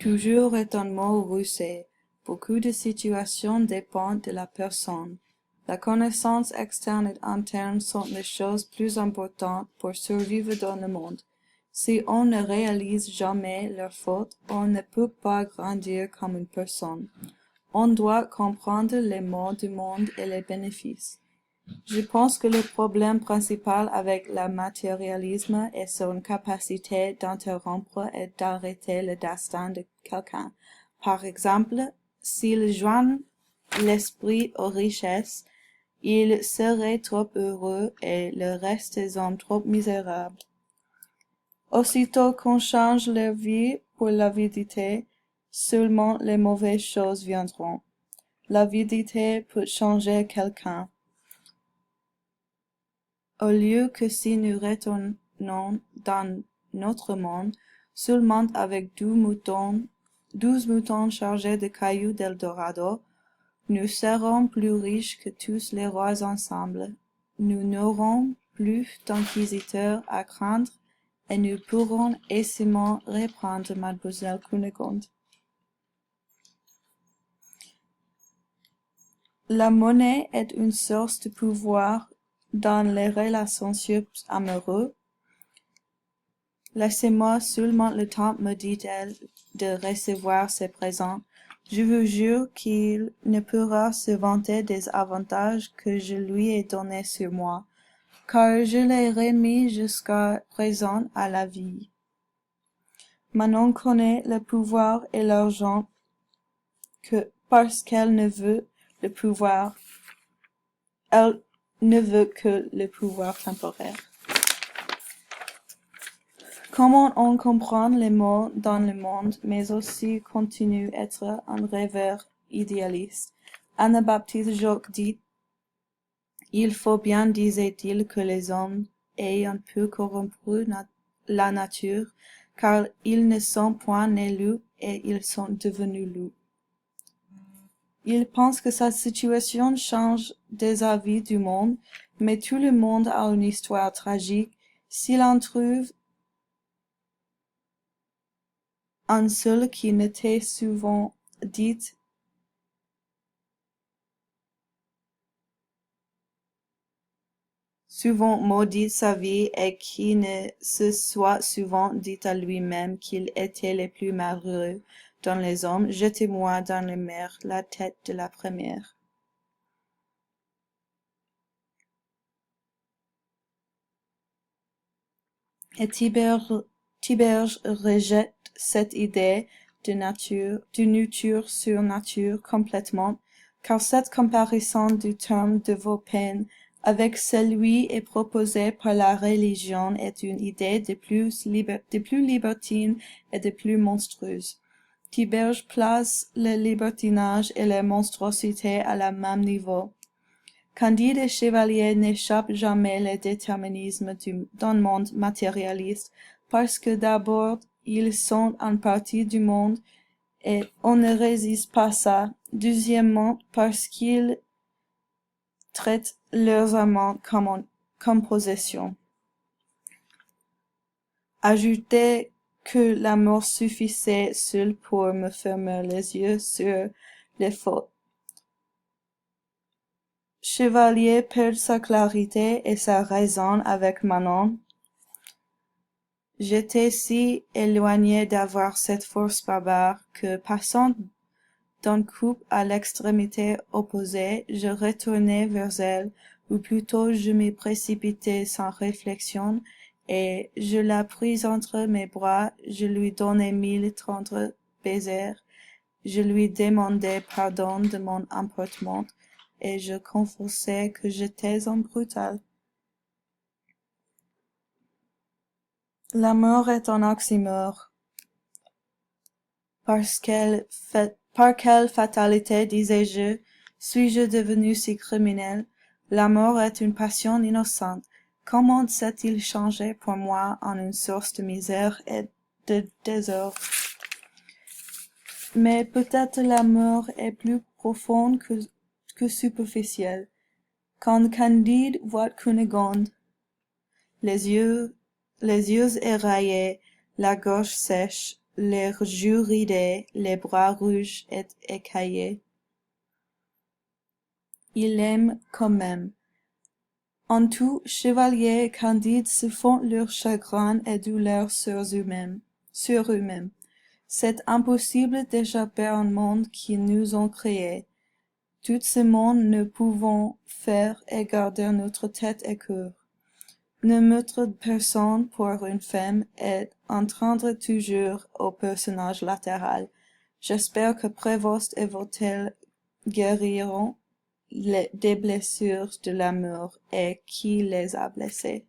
Toujours est un mot rusé. Beaucoup de situations dépendent de la personne. La connaissance externe et interne sont les choses plus importantes pour survivre dans le monde. Si on ne réalise jamais leurs fautes, on ne peut pas grandir comme une personne. On doit comprendre les maux du monde et les bénéfices. Je pense que le problème principal avec le matérialisme est son capacité d'interrompre et d'arrêter le destin de quelqu'un. Par exemple, s'il joint l'esprit aux richesses, il serait trop heureux et le reste des hommes trop misérables. Aussitôt qu'on change leur vie pour l'avidité, seulement les mauvaises choses viendront. L'avidité peut changer quelqu'un. Au lieu que si nous retournons dans notre monde, seulement avec 12 moutons chargés de cailloux d'Eldorado, nous serons plus riches que tous les rois ensemble. Nous n'aurons plus d'inquisiteurs à craindre et nous pourrons aisément reprendre Mademoiselle Cunégonde. La monnaie est une source de pouvoir dans les relations amoureuses. Laissez-moi seulement le temps, me dit-elle, de recevoir ses présents. Je vous jure qu'il ne pourra se vanter des avantages que je lui ai donnés sur moi, car je l'ai remis jusqu'à présent à la vie. Manon connaît le pouvoir et l'argent que parce qu'elle ne veut le pouvoir, elle ne veut que le pouvoir temporaire. Comment on comprend les mots dans le monde, mais aussi continue être un rêveur idéaliste. Anabaptiste Jogues dit: il faut bien, disait-il, que les hommes aient un peu corrompu la nature, car ils ne sont point nés loups et ils sont devenus loups. Il pense que sa situation change des avis du monde, mais tout le monde a une histoire tragique. S'il en trouve un seul qui n'était souvent maudit sa vie et qui ne se soit souvent dit à lui-même qu'il était le plus malheureux dans les hommes, jetez-moi dans la mer la tête de la première. Et Tiberge rejette cette idée de nature sur nature complètement, car cette comparaison du terme de vos peines avec celui est proposé par la religion est une idée de plus libertine et de plus monstrueuse. Tiberge place le libertinage et la monstruosité à la même niveau. Candide et Chevalier n'échappent jamais le déterminisme d'un monde matérialiste, parce que d'abord ils sont une partie du monde et on ne résiste pas ça. Deuxièmement, parce qu'ils traitent leurs amants comme possession. Ajoutez que l'amour suffisait seul pour me fermer les yeux sur les fautes. Chevalier perd sa clarté et sa raison avec Manon. J'étais si éloigné d'avoir cette force barbare que, passant d'un couple à l'extrémité opposée, je retournai vers elle, ou plutôt je m'y précipitai sans réflexion, et je la pris entre mes bras, je lui donnai 1000 tendres baisers, je lui demandai pardon de mon emportement, et je confessai que j'étais un brutal. L'amour est un oxymore. Par quelle fatalité, disais-je, suis-je devenu si criminel? L'amour est une passion innocente. Comment s'est-il changé pour moi en une source de misère et de désordre? Mais peut-être l'amour est plus profond que superficiel. Quand Candide voit Cunégonde, les yeux éraillés, la gorge sèche, les joues ridées, les bras rouges et écaillés. Il aime quand même. En tout, chevaliers et candides se font leurs chagrins et douleurs sur eux-mêmes. C'est impossible d'échapper au monde qu'ils nous ont créé. Tout ce monde ne pouvons faire et garder notre tête et cœur. Ne mettre personne pour une femme et entendre toujours au personnage latéral. J'espère que Prévost et Vautelle guériront des blessures de l'amour et qui les a blessés.